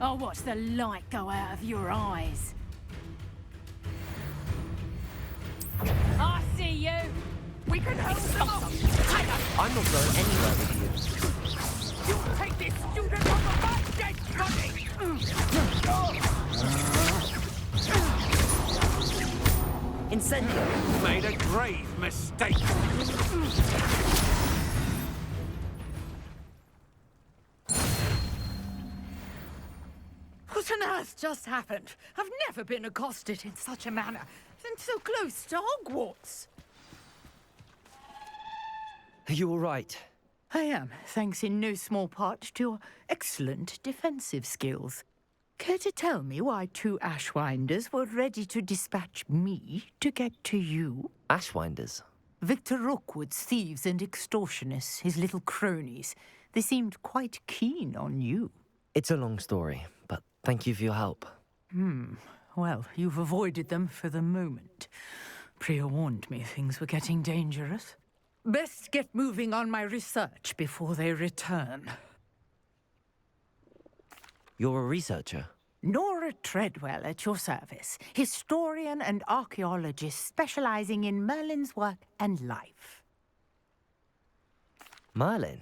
I'll watch the light go out of your eyes. I see you! We can hold them up! I'm not going anywhere with you. You'll take this student over my dead body! Incendio! Made a grave mistake. What on earth just happened? I've never been accosted in such a manner, and so close to Hogwarts. Are you all right? I am, thanks in no small part to your excellent defensive skills. Care to tell me why two Ashwinders were ready to dispatch me to get to you? Ashwinders? Victor Rookwood's thieves and extortionists, his little cronies. They seemed quite keen on you. It's a long story, but thank you for your help. Well, you've avoided them for the moment. Priya warned me things were getting dangerous. Best get moving on my research before they return. You're a researcher? Nora Treadwell at your service, historian and archaeologist specializing in Merlin's work and life. Merlin?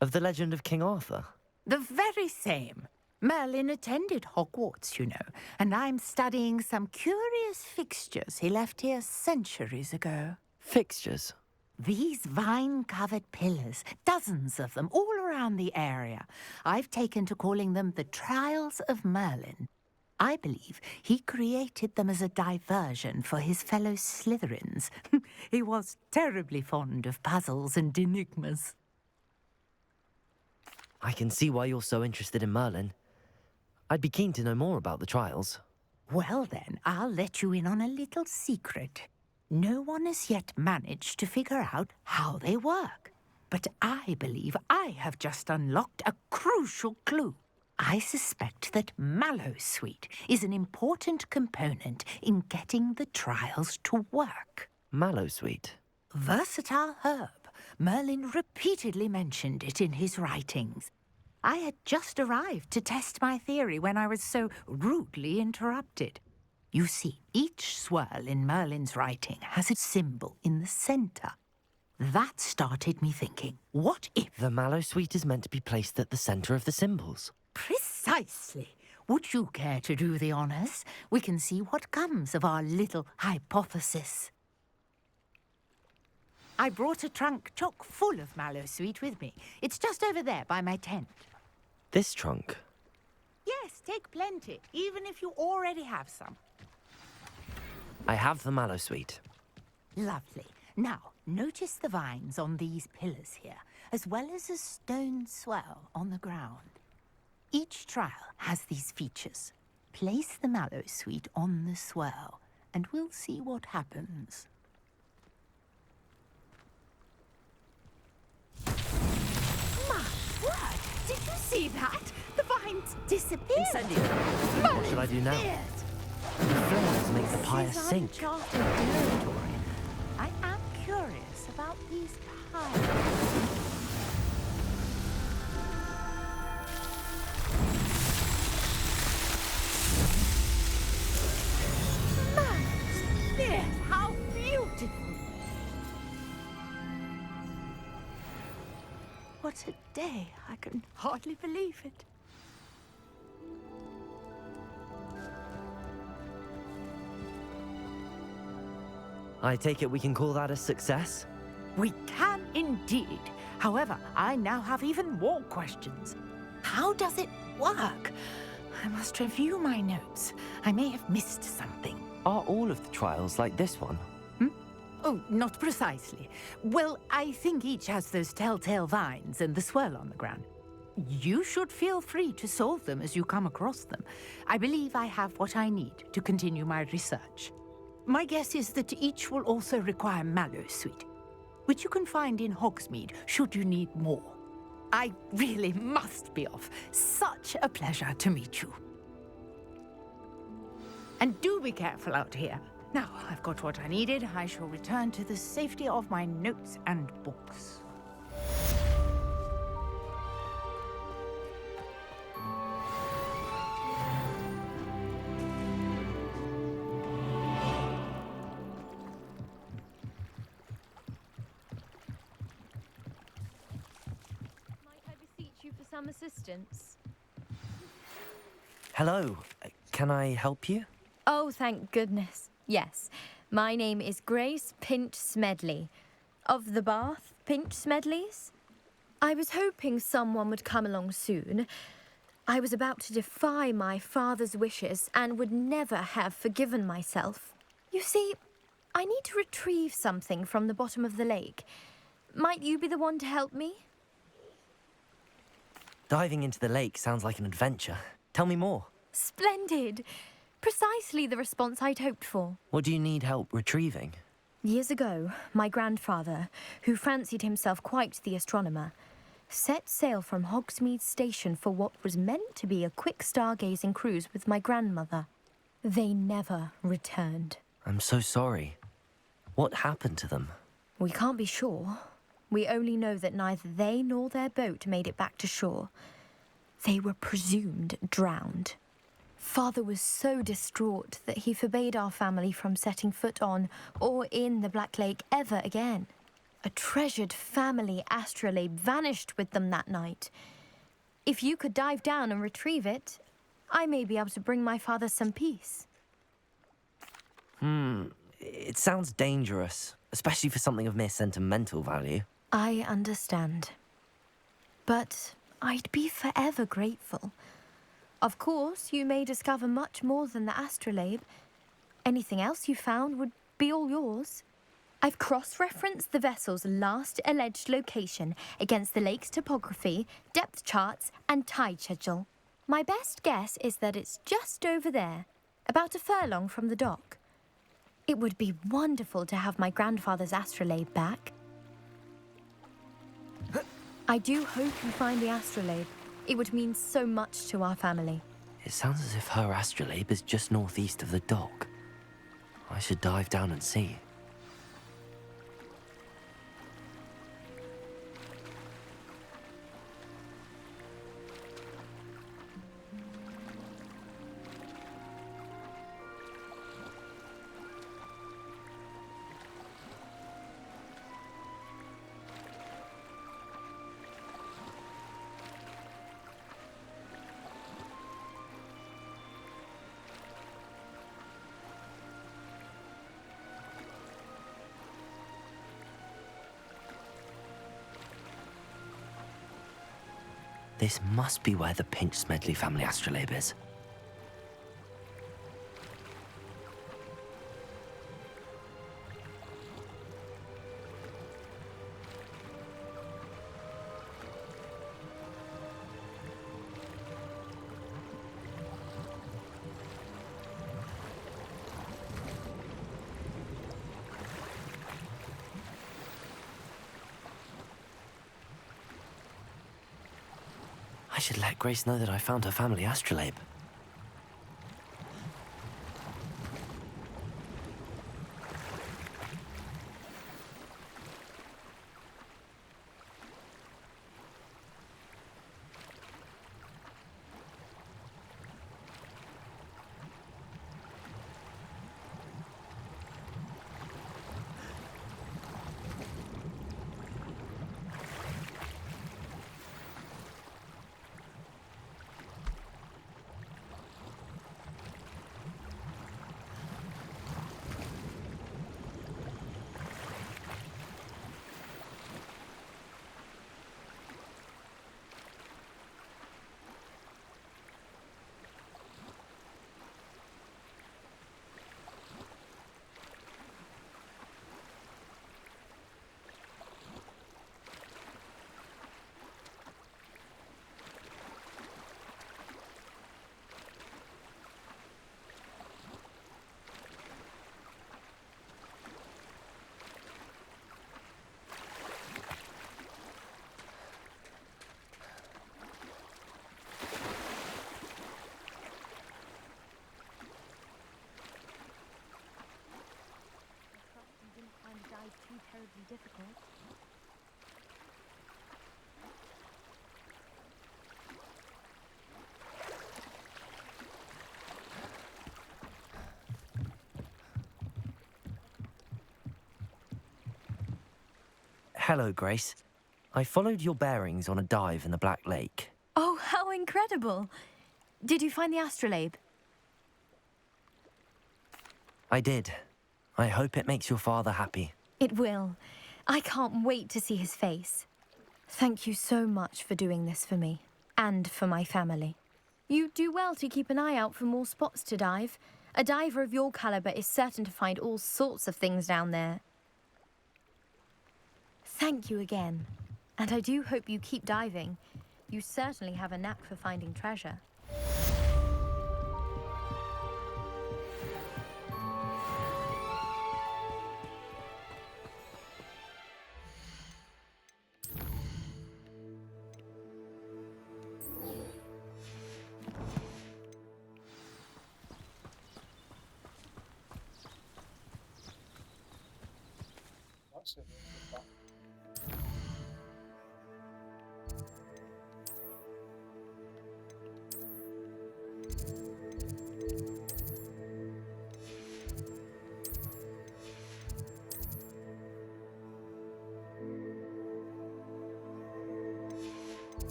Of the legend of King Arthur? The very same. Merlin attended Hogwarts, you know, and I'm studying some curious fixtures he left here centuries ago. Fixtures? These vine-covered pillars, dozens of them, all around the area. I've taken to calling them the Trials of Merlin. I believe he created them as a diversion for his fellow Slytherins. He was terribly fond of puzzles and enigmas. I can see why you're so interested in Merlin. I'd be keen to know more about the trials. Well then, I'll let you in on a little secret. No one has yet managed to figure out how they work. But I believe I have just unlocked a crucial clue. I suspect that Mallowsweet is an important component in getting the trials to work. Mallowsweet? Versatile herb. Merlin repeatedly mentioned it in his writings. I had just arrived to test my theory when I was so rudely interrupted. You see, each swirl in Merlin's writing has a symbol in the center. That started me thinking, what if... The Mallowsweet is meant to be placed at the center of the symbols. Precisely. Would you care to do the honors? We can see what comes of our little hypothesis. I brought a trunk chock full of Mallowsweet with me. It's just over there by my tent. This trunk? Yes, take plenty, even if you already have some. I have the Mallowsweet. Lovely. Now, notice the vines on these pillars here, as well as a stone swell on the ground. Each trial has these features. Place the Mallowsweet on the swell, and we'll see what happens. My word! Did you see that? The vines disappeared. Incendio! What should I do now? The flames make the pyre sink. Uncharted territory. I am curious about these pyres. There, how beautiful! What a day! I can hardly believe it. I take it we can call that a success? We can indeed. However, I now have even more questions. How does it work? I must review my notes. I may have missed something. Are all of the trials like this one? Oh, not precisely. Well, I think each has those telltale vines and the swirl on the ground. You should feel free to solve them as you come across them. I believe I have what I need to continue my research. My guess is that each will also require Mallowsweet, which you can find in Hogsmeade should you need more. I really must be off. Such a pleasure to meet you. And do be careful out here. Now I've got what I needed, I shall return to the safety of my notes and books. some assistance? Hello. Can I help you? Oh, thank goodness. Yes. My name is Grace Pinch Smedley. Of the Bath Pinch Smedleys? I was hoping someone would come along soon. I was about to defy my father's wishes and would never have forgiven myself. You see, I need to retrieve something from the bottom of the lake. Might you be the one to help me? Diving into the lake sounds like an adventure. Tell me more. Splendid! Precisely the response I'd hoped for. What do you need help retrieving? Years ago, my grandfather, who fancied himself quite the astronomer, set sail from Hogsmeade Station for what was meant to be a quick stargazing cruise with my grandmother. They never returned. I'm so sorry. What happened to them? We can't be sure. We only know that neither they nor their boat made it back to shore. They were presumed drowned. Father was so distraught that he forbade our family from setting foot on or in the Black Lake ever again. A treasured family astrolabe vanished with them that night. If you could dive down and retrieve it, I may be able to bring my father some peace. It sounds dangerous, especially for something of mere sentimental value. I understand. But I'd be forever grateful. Of course, you may discover much more than the astrolabe. Anything else you found would be all yours. I've cross-referenced the vessel's last alleged location against the lake's topography, depth charts, and tide schedule. My best guess is that it's just over there, about a furlong from the dock. It would be wonderful to have my grandfather's astrolabe back. I do hope you find the astrolabe. It would mean so much to our family. It sounds as if her astrolabe is just northeast of the dock. I should dive down and see. This must be where the Pinch Smedley family astrolabe is. I should let Grace know that I found her family astrolabe. Too terribly difficult. Hello, Grace. I followed your bearings on a dive in the Black Lake. Oh, how incredible! Did you find the astrolabe? I did. I hope it makes your father happy. It will. I can't wait to see his face. Thank you so much for doing this for me, and for my family. You do well to keep an eye out for more spots to dive. A diver of your caliber is certain to find all sorts of things down there. Thank you again. And I do hope you keep diving. You certainly have a knack for finding treasure.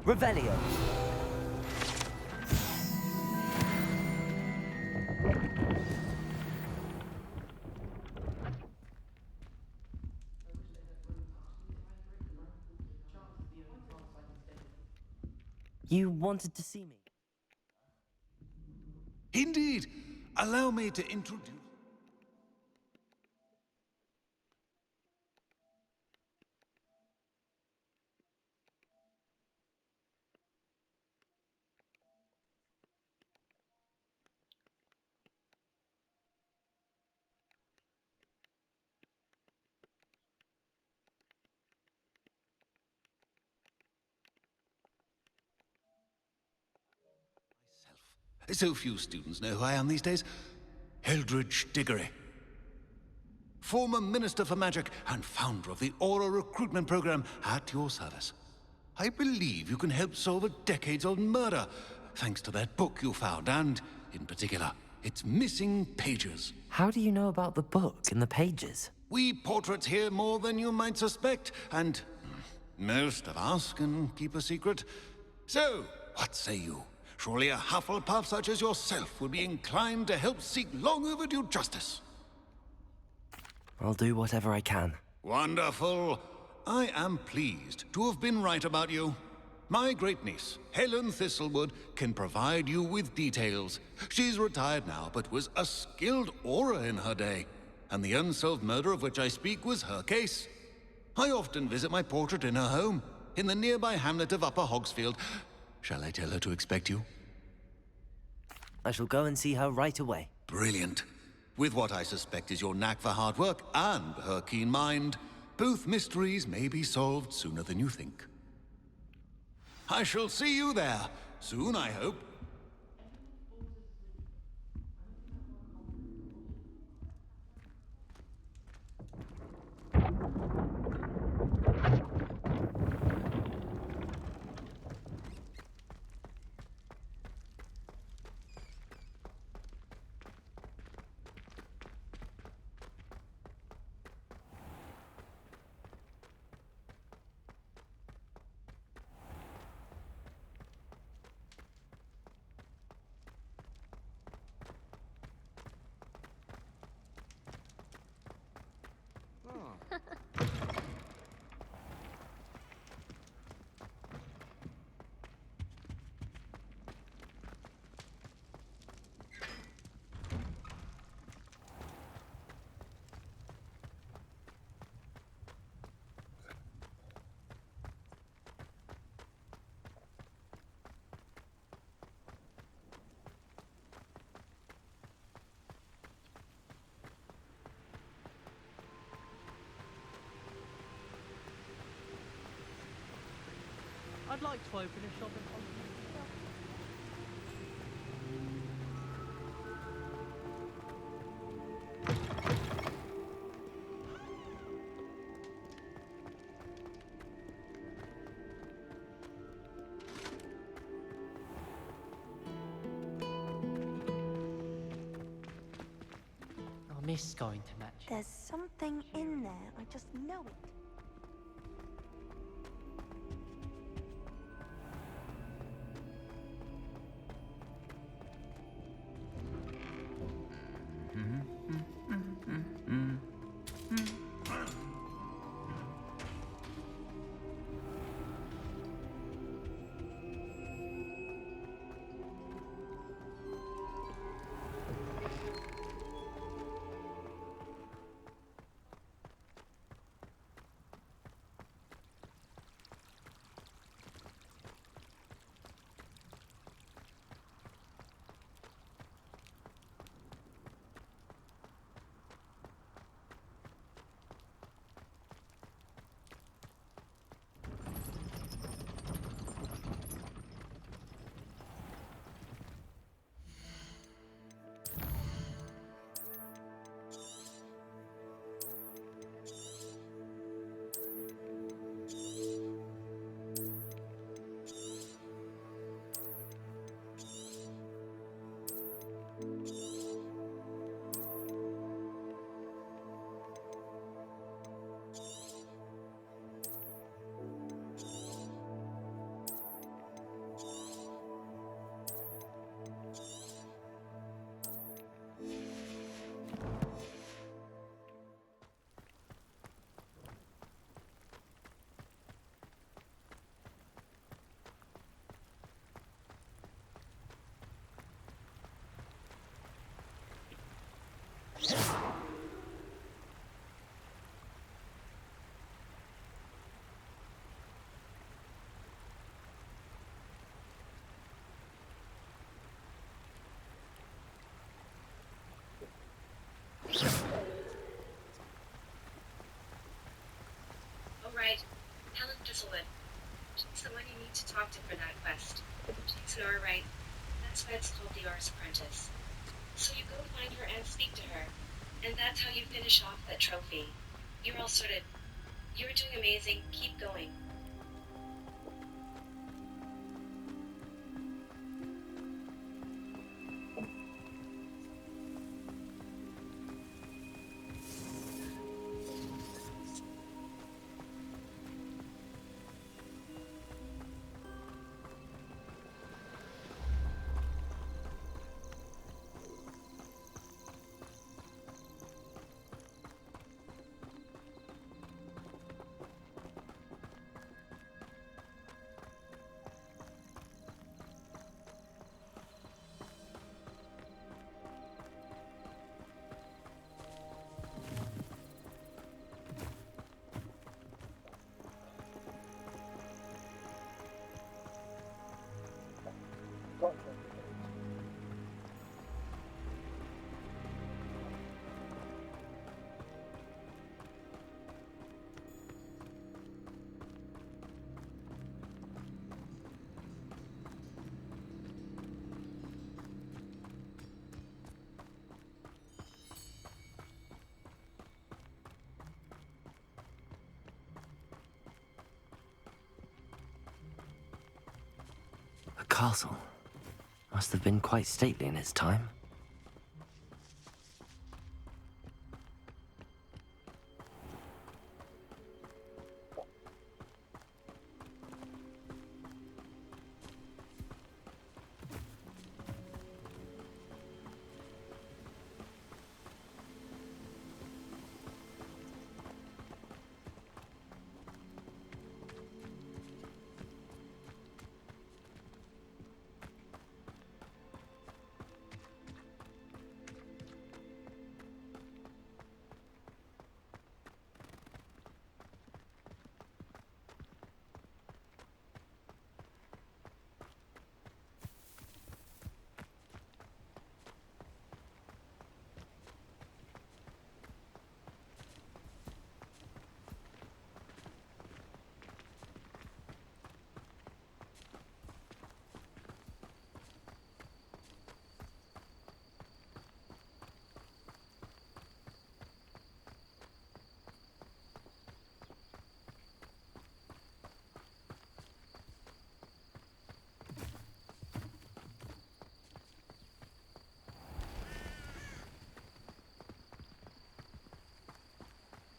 Revelio. You wanted to see me? Indeed. Allow me to introduce... So few students know who I am these days. Eldridge Diggory. Former Minister for Magic and founder of the Aura recruitment program at your service. I believe you can help solve a decades-old murder, thanks to that book you found, and, in particular, its missing pages. How do you know about the book and the pages? We portraits hear more than you might suspect, and most of us can keep a secret. So, what say you? Surely a Hufflepuff such as yourself would be inclined to help seek long overdue justice. I'll do whatever I can. Wonderful. I am pleased to have been right about you. My great-niece, Helen Thistlewood, can provide you with details. She's retired now, but was a skilled aura in her day. And the unsolved murder of which I speak was her case. I often visit my portrait in her home, in the nearby hamlet of Upper Hogsfield. Shall I tell her to expect you? I shall go and see her right away. Brilliant. With what I suspect is your knack for hard work and her keen mind, both mysteries may be solved sooner than you think. I shall see you there, soon I hope. I'd like to open a shop in Holland. I miss going to matches. There's something in there, I just know it. Oh, right. Helen Thistlewood. She's the one you need to talk to for that quest. She's an R, right? That's why it's called the R's Apprentice. So you go find her and speak to her. And that's how you finish off that trophy. You're all sorted. You're doing amazing. Keep going. A castle. Must have been quite stately in its time.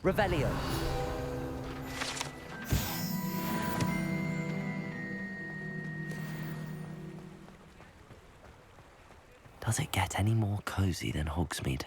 Revelio. Does it get any more cozy than Hogsmeade?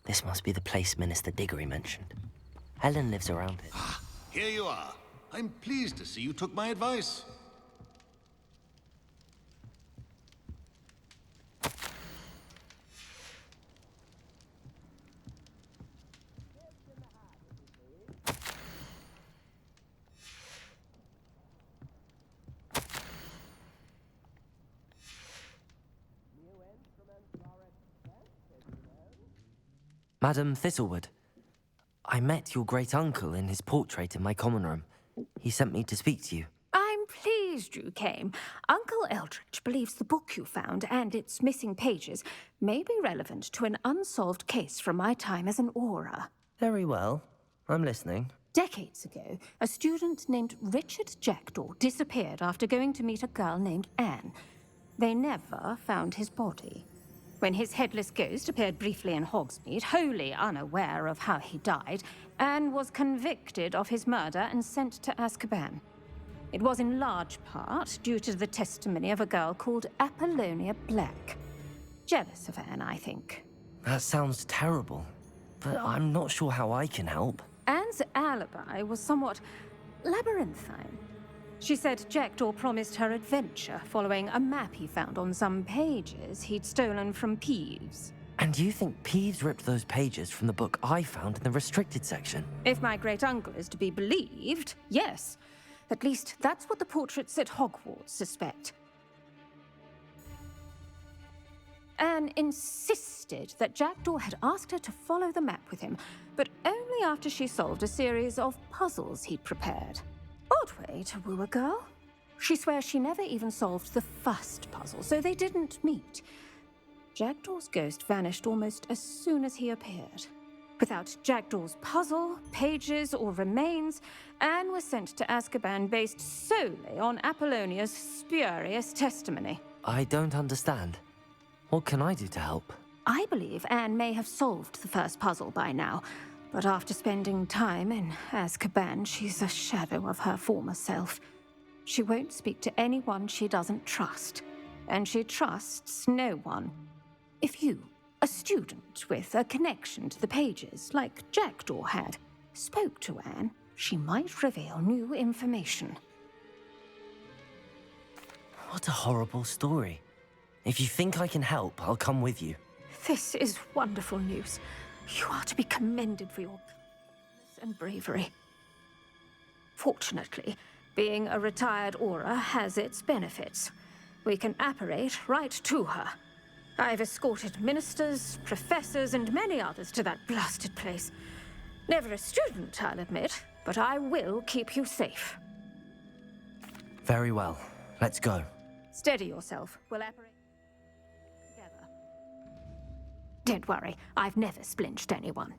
This must be the place Minister Diggory mentioned. Helen lives around it. Here you are. I'm pleased to see you took my advice. Madam Thistlewood, I met your great-uncle in his portrait in my common room. He sent me to speak to you. I'm pleased you came. Uncle Eldridge believes the book you found and its missing pages may be relevant to an unsolved case from my time as an aura. Very well. I'm listening. Decades ago, a student named Richard Jackdaw disappeared after going to meet a girl named Anne. They never found his body. When his headless ghost appeared briefly in Hogsmeade, wholly unaware of how he died, Anne was convicted of his murder and sent to Azkaban. It was in large part due to the testimony of a girl called Apollonia Black. Jealous of Anne, I think. That sounds terrible, but I'm not sure how I can help. Anne's alibi was somewhat labyrinthine. She said Jackdaw promised her adventure following a map he found on some pages he'd stolen from Peeves. And you think Peeves ripped those pages from the book I found in the restricted section? If my great-uncle is to be believed, yes. At least that's what the portraits at Hogwarts suspect. Anne insisted that Jackdaw had asked her to follow the map with him, but only after she solved a series of puzzles he'd prepared. Odd way to woo a girl. She swears she never even solved the first puzzle, so they didn't meet. Jackdaw's ghost vanished almost as soon as he appeared. Without Jackdaw's puzzle, pages, or remains, Anne was sent to Azkaban based solely on Apollonia's spurious testimony. I don't understand. What can I do to help? I believe Anne may have solved the first puzzle by now, but after spending time in Azkaban, she's a shadow of her former self. She won't speak to anyone she doesn't trust, and she trusts no one. If you, a student with a connection to the pages, like Jackdaw had, spoke to Anne, she might reveal new information. What a horrible story. If you think I can help, I'll come with you. This is wonderful news. You are to be commended for your kindness and bravery. Fortunately, being a retired Auror has its benefits. We can apparate right to her. I've escorted ministers, professors, and many others to that blasted place. Never a student, I'll admit, but I will keep you safe. Very well. Let's go. Steady yourself. We'll apparate together. Don't worry, I've never splinched anyone.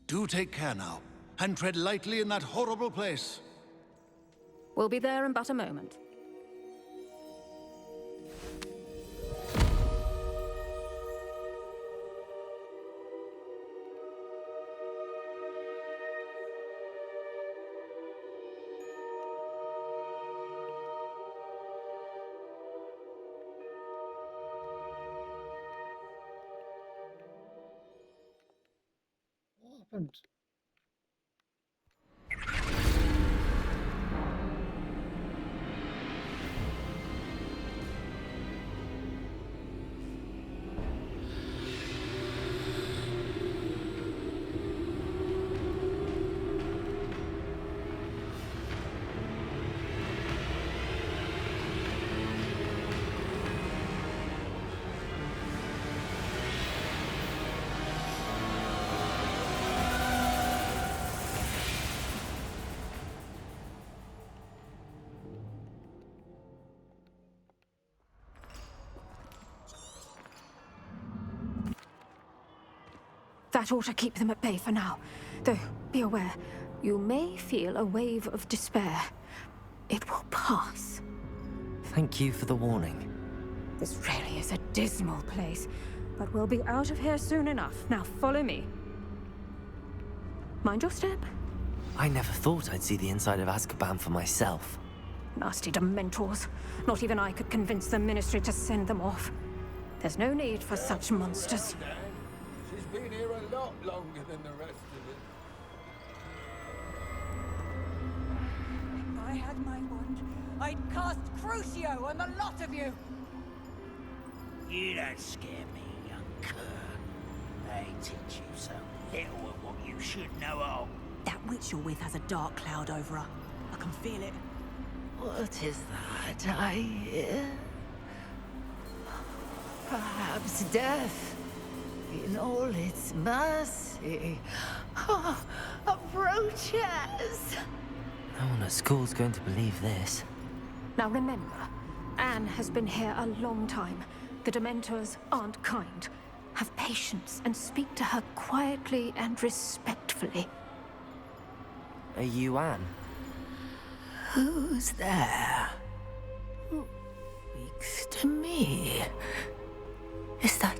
Do take care now, and tread lightly in that horrible place. We'll be there in but a moment. What happened? That ought to keep them at bay for now. Though, be aware, you may feel a wave of despair. It will pass. Thank you for the warning. This really is a dismal place, but we'll be out of here soon enough. Now follow me. Mind your step. I never thought I'd see the inside of Azkaban for myself. Nasty Dementors. Not even I could convince the Ministry to send them off. There's no need for such monsters. She's been here a lot longer than the rest of us. If I had my wand, I'd cast Crucio on the lot of you! You don't scare me, young cur. They teach you so little of what you should know of. That witch you're with has a dark cloud over her. I can feel it. What is that I hear? Perhaps death, in all its mercy, approaches. No one at school's going to believe this. Now remember, Anne has been here a long time. The Dementors aren't kind. Have patience and speak to her quietly and respectfully. Are you Anne? Who's there? Who speaks to me? Is that